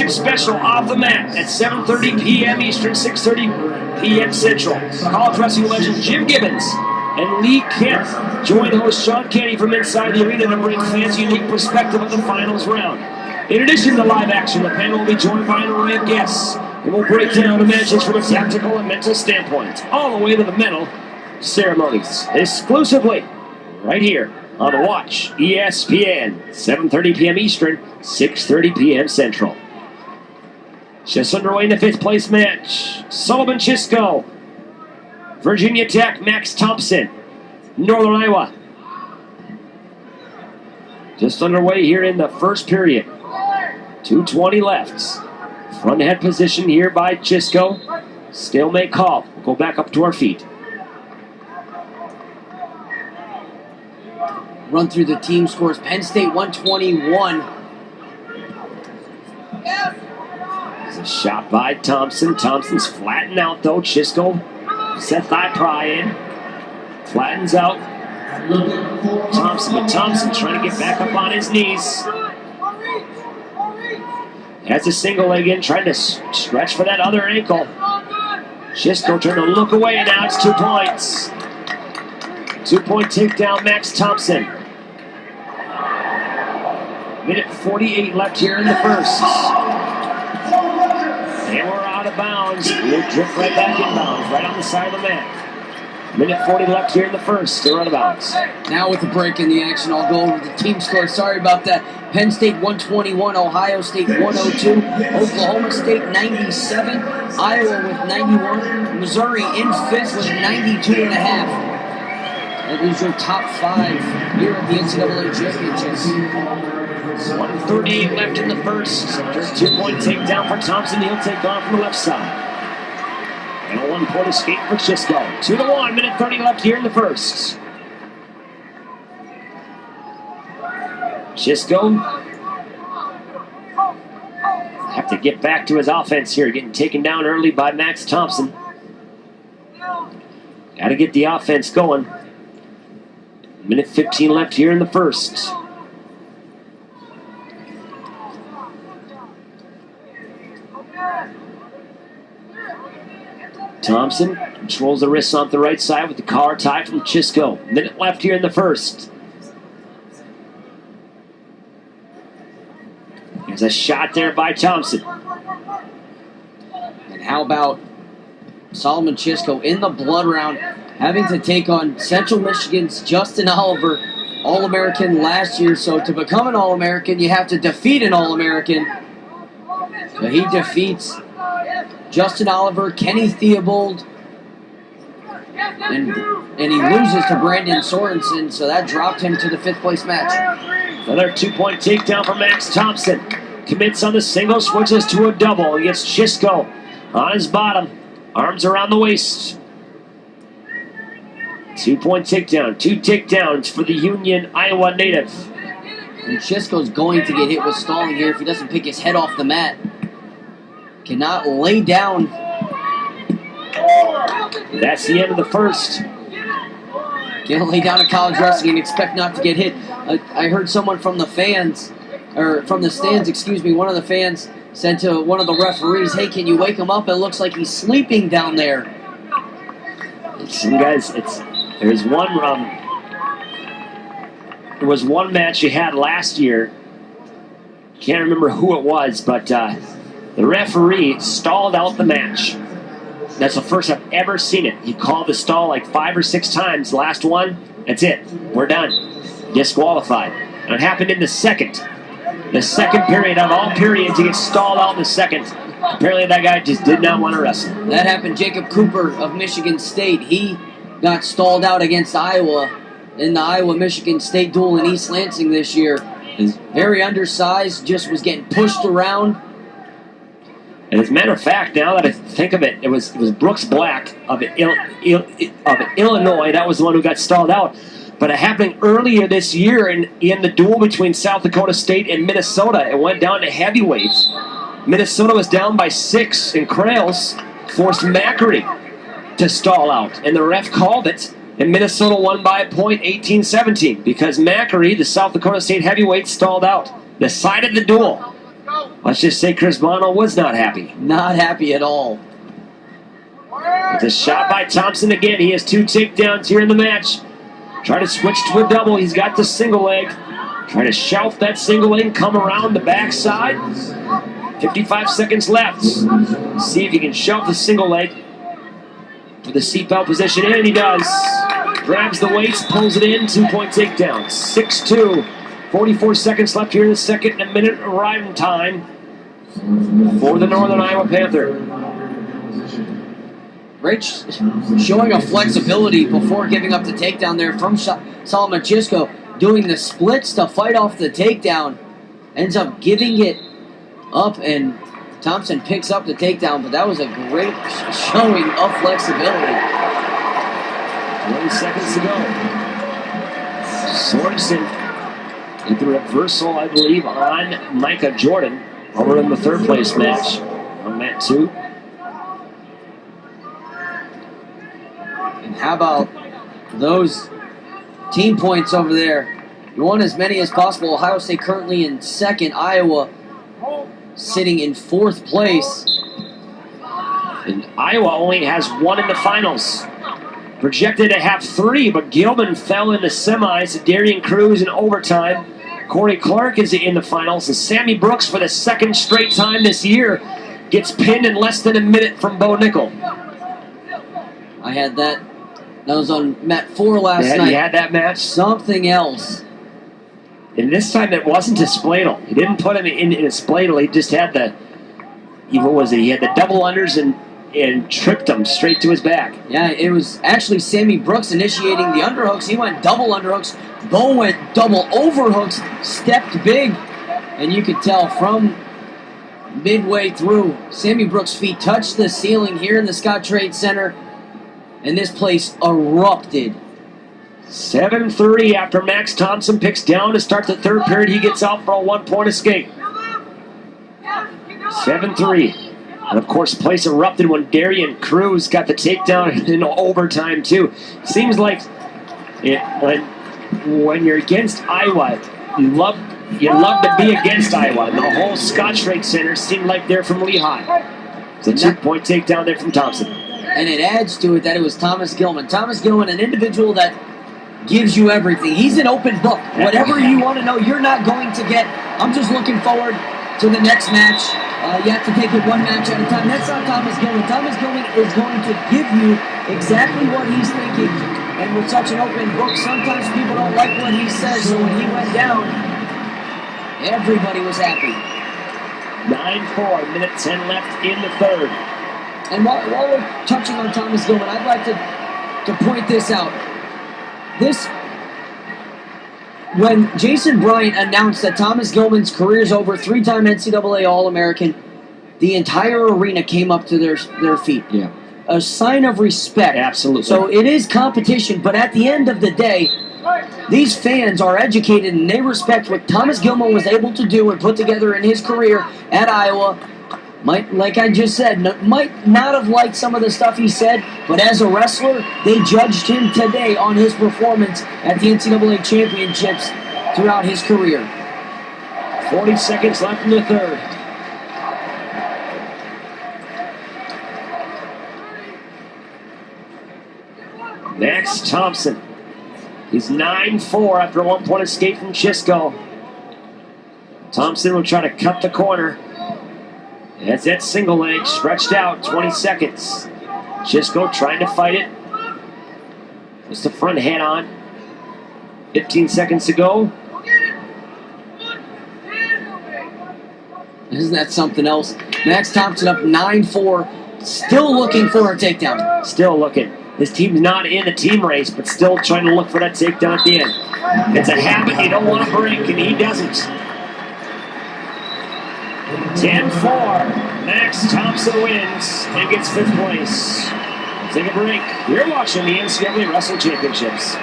pregame special off the mat at 7:30 p.m. Eastern, 6:30 p.m. Central. College wrestling legend Jim Gibbons and Lee Kemp join host Sean Canny from inside the arena to bring fans a unique perspective of the finals round. In addition to live action, the panel will be joined by an array of guests and will break down the matches from a tactical and mental standpoint, all the way to the medal ceremonies, exclusively right here on Watch ESPN, 7:30 p.m. Eastern, 6:30 p.m. Central. Just underway in the fifth place match. Sullivan Chishko, Virginia Tech, Max Thomsen, Northern Iowa. Just underway here in the first period. 2:20 left. Front head position here by Chishko. Stalemate call. We'll go back up to our feet. Run through the team scores. Penn State 121. There's a shot by Thomsen. Thompson's flattened out though. Chishko set thigh pry in. Flattens out. Thomsen, but Thomsen trying to get back up on his knees. Has a single leg in, trying to stretch for that other ankle. Chishko trying to look away, and now it's 2 points. 2-point takedown, Max Thomsen. Minute 48 left here in the first. And we're out of bounds. We'll drift right back inbounds, right on the side of the mat. Minute 40 left here in the first. They're out of bounds. Now with the break in the action, I'll go over the team score. Sorry about that. Penn State 121, Ohio State 102, Oklahoma State 97, Iowa with 91, Missouri in fifth with 92.5. That is your top five here at the NCAA Championships. 1:38 left in the first. After a 2-point takedown for Thomsen, he'll take on from the left side. And a 1-point escape for Chishko. 2-1, minute 30 left here in the first. Chishko have to get back to his offense here, getting taken down early by Max Thomsen. Got to get the offense going. Minute 15 left here in the first. Thomsen controls the wrists off the right side with the collar tie from Chishko. Minute left here in the first. There's a shot there by Thomsen. And how about Solomon Chishko in the blood round, having to take on Central Michigan's Justin Oliver, All-American last year. So to become an All-American, you have to defeat an All-American. So he defeats Justin Oliver, Kenny Theobald, and he loses to Brandon Sorensen, so that dropped him to the fifth place match. Another 2-point takedown for Max Thomsen. Commits on the single, switches to a double. He gets Chishko on his bottom. Arms around the waist. 2-point takedown. 2 takedowns for the Union, Iowa native. And Chishko's going to get hit with stalling here if he doesn't pick his head off the mat. Cannot lay down. That's the end of the first. Can't lay down in college wrestling and expect not to get hit. I heard someone from the fans, or from the stands, excuse me, one of the fans said to one of the referees, "Hey, can you wake him up? It looks like he's sleeping down there." Some guys, there was one match you had last year. Can't remember who it was, but the referee stalled out the match. That's the first I've ever seen it. He called the stall like 5 or 6 times. Last one, that's it. We're done. Disqualified. And it happened in the second. The second period of all periods, he gets stalled out in the second. Apparently that guy just did not want to wrestle. That happened. Jacob Cooper of Michigan State. He got stalled out against Iowa in the Iowa-Michigan State duel in East Lansing this year. He's very undersized, just was getting pushed around. And as a matter of fact, now that I think of it, it was Brooks Black of Illinois. That was the one who got stalled out. But it happened earlier this year in the duel between South Dakota State and Minnesota. It went down to heavyweights. Minnesota was down by 6, and Krales forced Macri to stall out. And the ref called it, and Minnesota won by a point, 18-17, because Macri, the South Dakota State heavyweight, stalled out. Decided the duel. Let's just say Chris Bono was not happy. Not happy at all. With a shot by Thomsen again. He has 2 takedowns here in the match. Try to switch to a double. He's got the single leg. Try to shelf that single leg and come around the backside. 55 seconds left. See if he can shelf the single leg for the seatbelt position, and he does. Grabs the weights, pulls it in, 2-point takedown. 6-2. 44 seconds left here in the second, and a minute arriving time for the Northern Iowa Panther. Rich showing a flexibility before giving up the takedown there from Solomon Chishko, doing the splits to fight off the takedown. Ends up giving it up, and Thomsen picks up the takedown, but that was a great showing of flexibility. 20 seconds to go. Sorensen with the reversal, I believe, on Micah Jordan over in the third place match on mat 2. And how about those team points over there? You want as many as possible. Ohio State currently in second. Iowa sitting in fourth place. And Iowa only has 1 in the finals. Projected to have 3, but Gilman fell in the semis to Darian Cruz in overtime. Corey Clark is in the finals. And Sammy Brooks, for the second straight time this year, gets pinned in less than a minute from Bo Nickel. I had that. That was on mat 4 last night. You had that match? Something else. And this time it wasn't a spladle. He didn't put him in a spladle. He just had the, what was it? He had the double unders and tripped him straight to his back. Yeah, it was actually Sammy Brooks initiating the underhooks. He went double underhooks. Bo went double overhooks, stepped big. And you could tell from midway through, Sammy Brooks' feet touched the ceiling here in the Scott Trade Center. And this place erupted. 7:30 after Max Thomsen picks down to start the third period. He gets out for a 1-point escape. 7-3. And of course, the place erupted when Darian Cruz got the takedown in overtime too. Seems like when you're against Iowa, you love to be against Iowa. And the whole Scott Trade Center seemed like they're from Lehigh. It's a 2-point takedown there from Thomsen. And it adds to it that it was Thomas Gilman. Thomas Gilman, an individual that gives you everything. He's an open book. Whatever you want to know, you're not going to get. I'm just looking forward to the next match. You have to take it one match at a time. That's not Thomas Gilman. Thomas Gilman is going to give you exactly what he's thinking. And with such an open book, sometimes people don't like what he says. So when he went down, everybody was happy. 9-4, minute 10 left in the third. And while we're touching on Thomas Gilman, I'd like to point this out. When Jason Bryant announced that Thomas Gilman's career is over, 3-time NCAA All-American, the entire arena came up to their feet. Yeah. A sign of respect. Absolutely. So it is competition, but at the end of the day, these fans are educated and they respect what Thomas Gilman was able to do and put together in his career at Iowa. Like I just said, might not have liked some of the stuff he said, but as a wrestler, they judged him today on his performance at the NCAA championships throughout his career. 40 seconds left in the third. Max Thomsen. He's 9-4 after a 1-point escape from Chishko. Thomsen will try to cut the corner. That's that single leg stretched out, 20 seconds. Chishko trying to fight it. Puts the front head on. 15 seconds to go. Isn't that something else? Max Thomsen up 9-4, still looking for a takedown. Still looking. His team's not in the team race, but still trying to look for that takedown at the end. It's a habit you don't want to break, and he doesn't. 10-4. Max Thomsen wins and gets 5th place. Take a break. You're watching the NCAA Wrestling Championships.